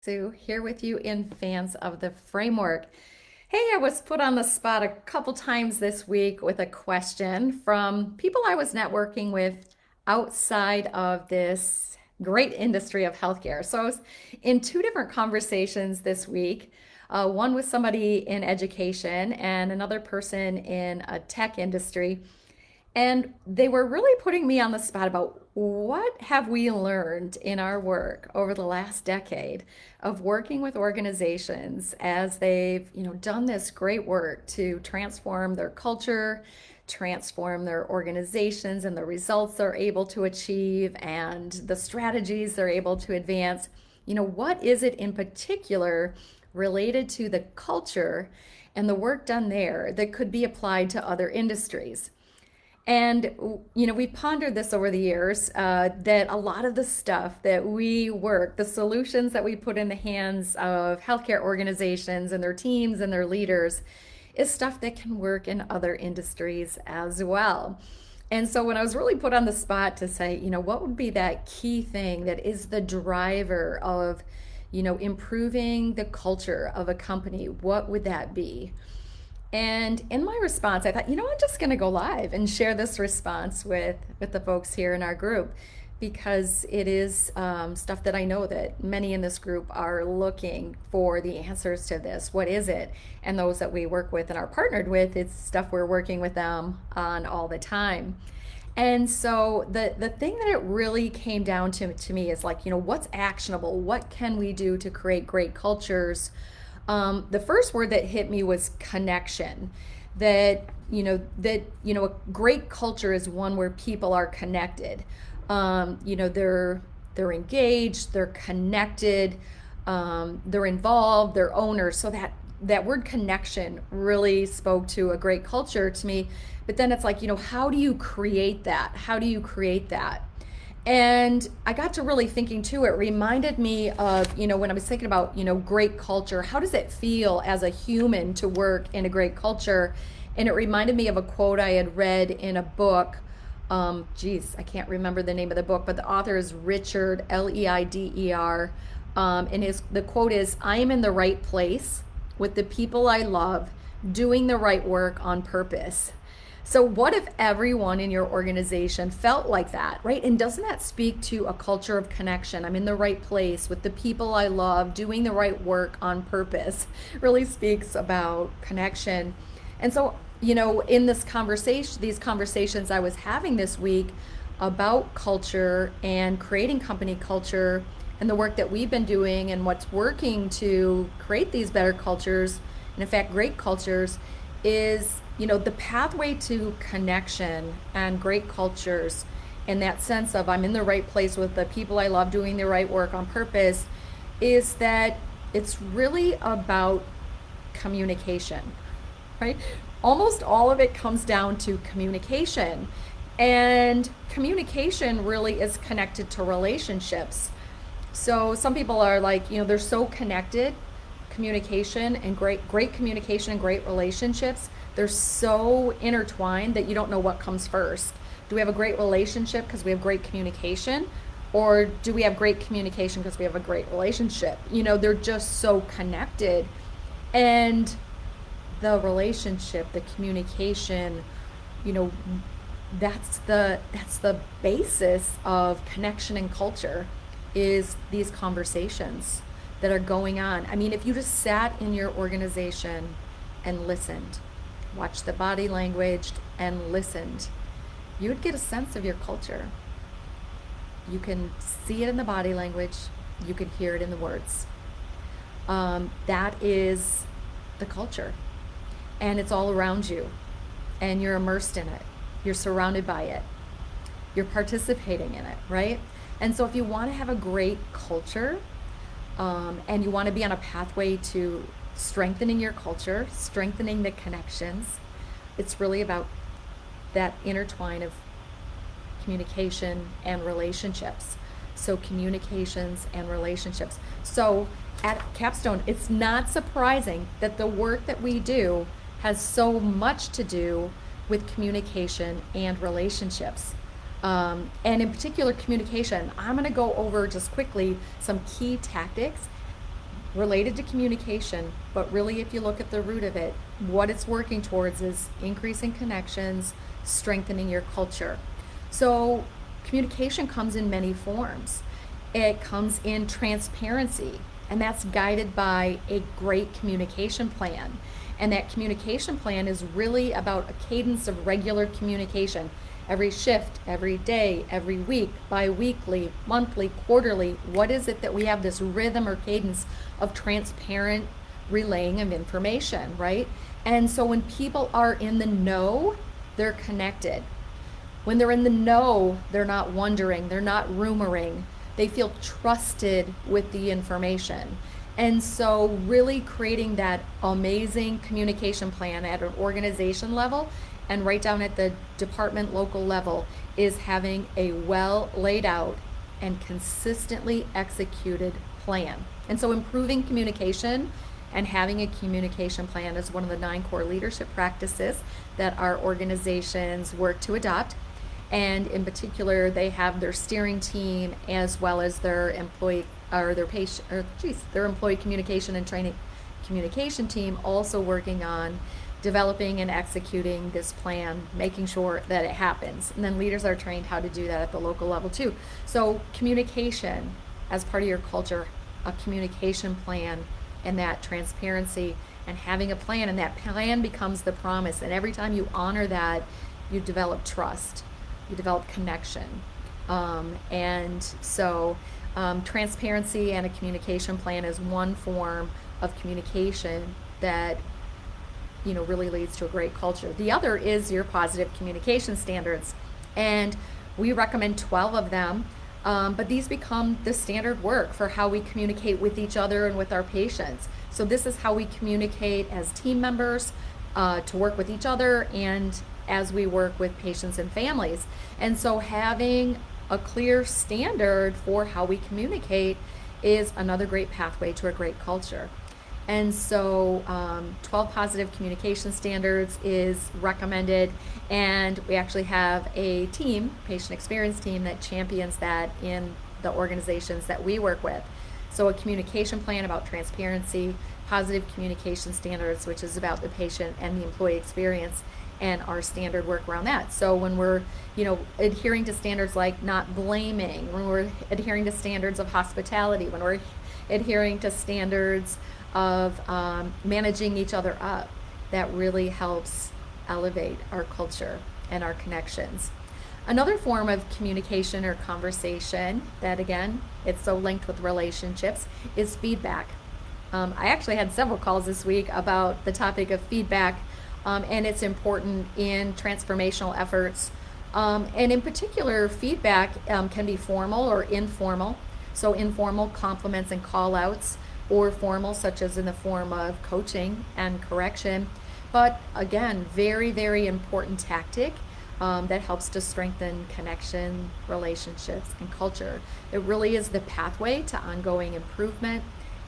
Sue here with you in Fans of the Framework. Hey, I was put on the spot a couple times this week with a question from people I was networking with outside of this great industry of healthcare. So I was in two different conversations this week. One with somebody in education and another person in a tech industry. And they were really putting me on the spot about what have we learned in our work over the last decade of working with organizations as they've, done this great work to transform their culture, transform their organizations and the results they're able to achieve and the strategies they're able to advance. What is it in particular related to the culture and the work done there that could be applied to other industries? And, we pondered this over the years that a lot of the stuff that we work, the solutions that we put in the hands of healthcare organizations and their teams and their leaders, is stuff that can work in other industries as well. And so when I was really put on the spot to say, what would be that key thing that is the driver of, improving the culture of a company, what would that be? And in my response, I thought, I'm just going to go live and share this response with the folks here in our group because it is stuff that I know that many in this group are looking for the answers to this. What is it? And those that we work with and are partnered with, it's stuff we're working with them on all the time. And so the thing that it really came down to me is like, what's actionable? What can we do to create great cultures? The first word that hit me was connection. A great culture is one where people are connected. They're engaged, they're connected, they're involved, they're owners. So that word connection really spoke to a great culture to me. But then it's like, how do you create that? How do you create that? And I got to really thinking too, it reminded me of, when I was thinking about, great culture, how does it feel as a human to work in a great culture? And it reminded me of a quote I had read in a book. I can't remember the name of the book, but the author is Richard, Leider. And the quote is, "I am in the right place with the people I love, doing the right work on purpose." So, what if everyone in your organization felt like that, right? And doesn't that speak to a culture of connection? I'm in the right place with the people I love, doing the right work on purpose. Really speaks about connection. And so, in these conversations I was having this week about culture and creating company culture and the work that we've been doing and what's working to create these better cultures, and in fact, great cultures, is the pathway to connection and great cultures, and that sense of I'm in the right place with the people I love, doing the right work on purpose, is that it's really about communication, right? Almost all of it comes down to communication, and communication really is connected to relationships. So some people are like, they're so connected, communication and great communication and great relationships, they're so intertwined that you don't know what comes first. Do we have a great relationship because we have great communication? Or do we have great communication because we have a great relationship? They're just so connected. And the relationship, the communication, you know, that's the basis of connection and culture, is these conversations that are going on. I mean, if you just sat in your organization and listened, watched the body language and listened, you would get a sense of your culture. You can see it in the body language, you can hear it in the words. That is the culture, and it's all around you, and you're immersed in it, you're surrounded by it, you're participating in it, right? And so if you want to have a great culture, and you want to be on a pathway to strengthening your culture, strengthening the connections, it's really about that intertwine of communication and relationships. So communications and relationships. So at Capstone, it's not surprising that the work that we do has so much to do with communication and relationships. And in particular, communication. I'm going to go over just quickly some key tactics related to communication, but really, if you look at the root of it, what it's working towards is increasing connections, strengthening your culture. So, communication comes in many forms. It comes in transparency, and that's guided by a great communication plan. And that communication plan is really about a cadence of regular communication. Every shift, every day, every week, bi-weekly, monthly, quarterly. What is it that we have this rhythm or cadence of transparent relaying of information, right? And so when people are in the know, they're connected. When they're in the know, they're not wondering, they're not rumoring. They feel trusted with the information. And so really creating that amazing communication plan at an organization level and right down at the department local level is having a well laid out and consistently executed plan. And so improving communication and having a communication plan is one of the 9 core leadership practices that our organizations work to adopt. And in particular, they have their steering team as well as their employee or their employee communication and training communication team also working on developing and executing this plan, making sure that it happens. And then leaders are trained how to do that at the local level too. So communication as part of your culture, a communication plan, and that transparency and having a plan, and that plan becomes the promise. And every time you honor that, you develop trust, you develop connection. Transparency and a communication plan is one form of communication that really leads to a great culture. The other is your positive communication standards, and we recommend 12 of them, but these become the standard work for how we communicate with each other and with our patients. So this is how we communicate as team members, to work with each other and as we work with patients and families. And so having a clear standard for how we communicate is another great pathway to a great culture. And so 12 positive communication standards is recommended, and we actually have a team, patient experience team, that champions that in the organizations that we work with. So a communication plan about transparency, positive communication standards, which is about the patient and the employee experience, and our standard work around that. So when we're, adhering to standards like not blaming, when we're adhering to standards of hospitality, when we're adhering to standards of managing each other up, that really helps elevate our culture and our connections. Another form of communication or conversation that, again, it's so linked with relationships, is feedback. I actually had several calls this week about the topic of feedback, and it's important in transformational efforts. And in particular, feedback can be formal or informal. So informal compliments and call outs, or formal, such as in the form of coaching and correction. But again, very, very important tactic that helps to strengthen connection, relationships, and culture. It really is the pathway to ongoing improvement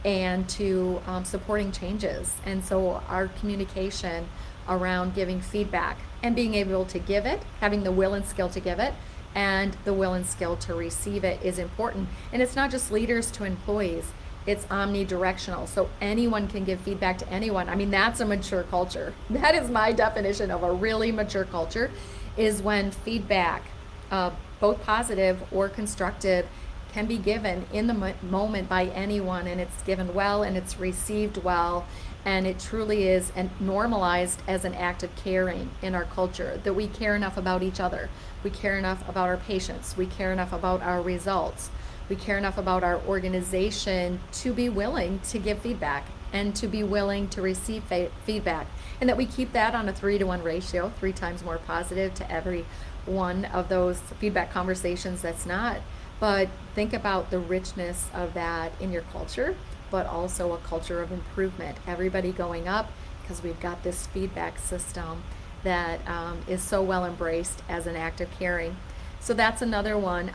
and to supporting changes. And so our communication around giving feedback and being able to give it, having the will and skill to give it, and the will and skill to receive it is important. And it's not just leaders to employees, it's omnidirectional. So anyone can give feedback to anyone. I mean, that's a mature culture. That is my definition of a really mature culture, is when feedback, both positive or constructive, can be given in the moment by anyone, and it's given well and it's received well, and it truly is normalized as an act of caring in our culture, that we care enough about each other, we care enough about our patients, we care enough about our results, we care enough about our organization to be willing to give feedback and to be willing to receive feedback, and that we keep that on a 3-to-1 ratio, 3 times more positive to every one of those feedback conversations that's not. But think about the richness of that in your culture, but also a culture of improvement. Everybody going up, because we've got this feedback system that is so well embraced as an act of caring. So that's another one.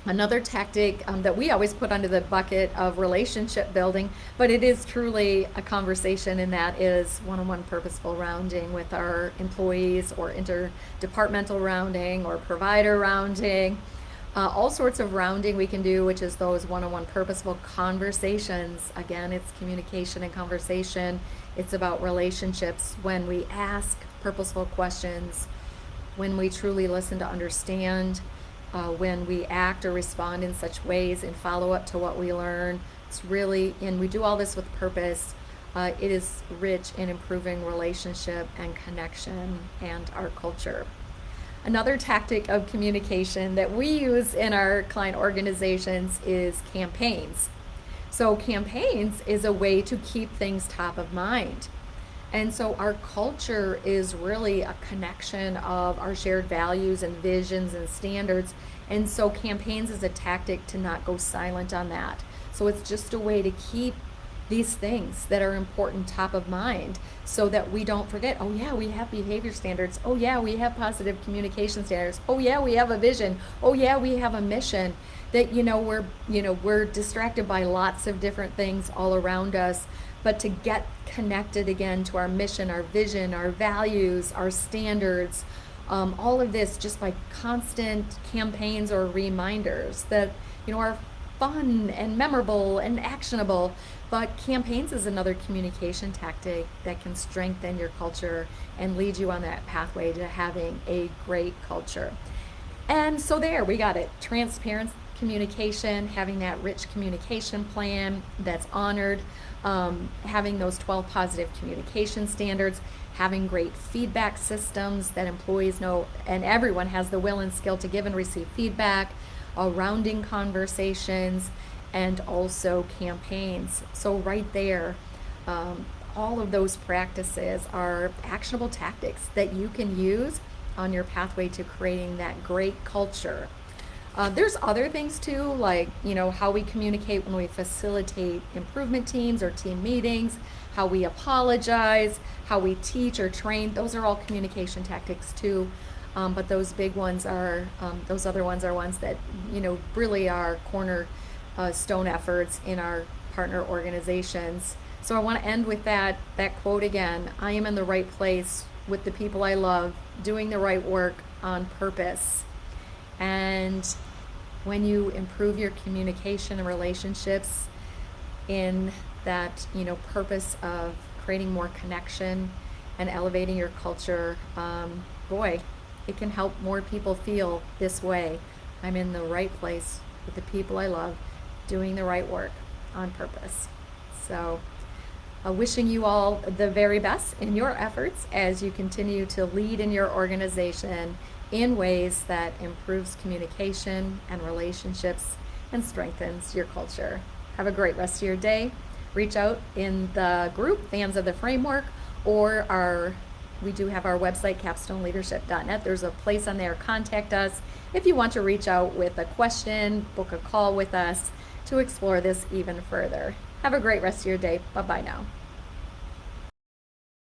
Another tactic that we always put under the bucket of relationship building, but it is truly a conversation, and that is one-on-one purposeful rounding with our employees, or interdepartmental rounding, or provider rounding. All sorts of rounding we can do, which is those one-on-one purposeful conversations. Again, it's communication and conversation. It's about relationships. When we ask purposeful questions, when we truly listen to understand, when we act or respond in such ways and follow up to what we learn, it's really, and we do all this with purpose. It is rich in improving relationship and connection and our culture. Another tactic of communication that we use in our client organizations is campaigns. So campaigns is a way to keep things top of mind. And so our culture is really a connection of our shared values and visions and standards. And so campaigns is a tactic to not go silent on that. So it's just a way to keep these things that are important top of mind so that we don't forget, oh yeah, we have behavior standards. Oh yeah, we have positive communication standards. Oh yeah, we have a vision. Oh yeah, we have a mission. That we're distracted by lots of different things all around us, but to get connected again to our mission, our vision, our values, our standards, all of this just by constant campaigns or reminders that are fun and memorable and actionable. But campaigns is another communication tactic that can strengthen your culture and lead you on that pathway to having a great culture. And so there, we got it. Transparent communication, having that rich communication plan that's honored, having those 12 positive communication standards, having great feedback systems that employees know and everyone has the will and skill to give and receive feedback, rounding conversations, and also campaigns. So right there, all of those practices are actionable tactics that you can use on your pathway to creating that great culture. There's other things too, like how we communicate when we facilitate improvement teams or team meetings, how we apologize, how we teach or train. Those are all communication tactics too. But those big ones are, those other ones are ones that really are cornerstone efforts in our partner organizations. So I want to end with that quote again. I am in the right place with the people I love, doing the right work on purpose. And when you improve your communication and relationships in that purpose of creating more connection and elevating your culture, boy, it can help more people feel this way. I'm in the right place with the people I love, doing the right work on purpose. So wishing you all the very best in your efforts as you continue to lead in your organization in ways that improves communication and relationships and strengthens your culture. Have a great rest of your day. Reach out in the group, Fans of the Framework, or we do have our website, capstoneleadership.net. There's a place on there, contact us if you want to reach out with a question, book a call with us to explore this even further. Have a great rest of your day. Bye-bye now.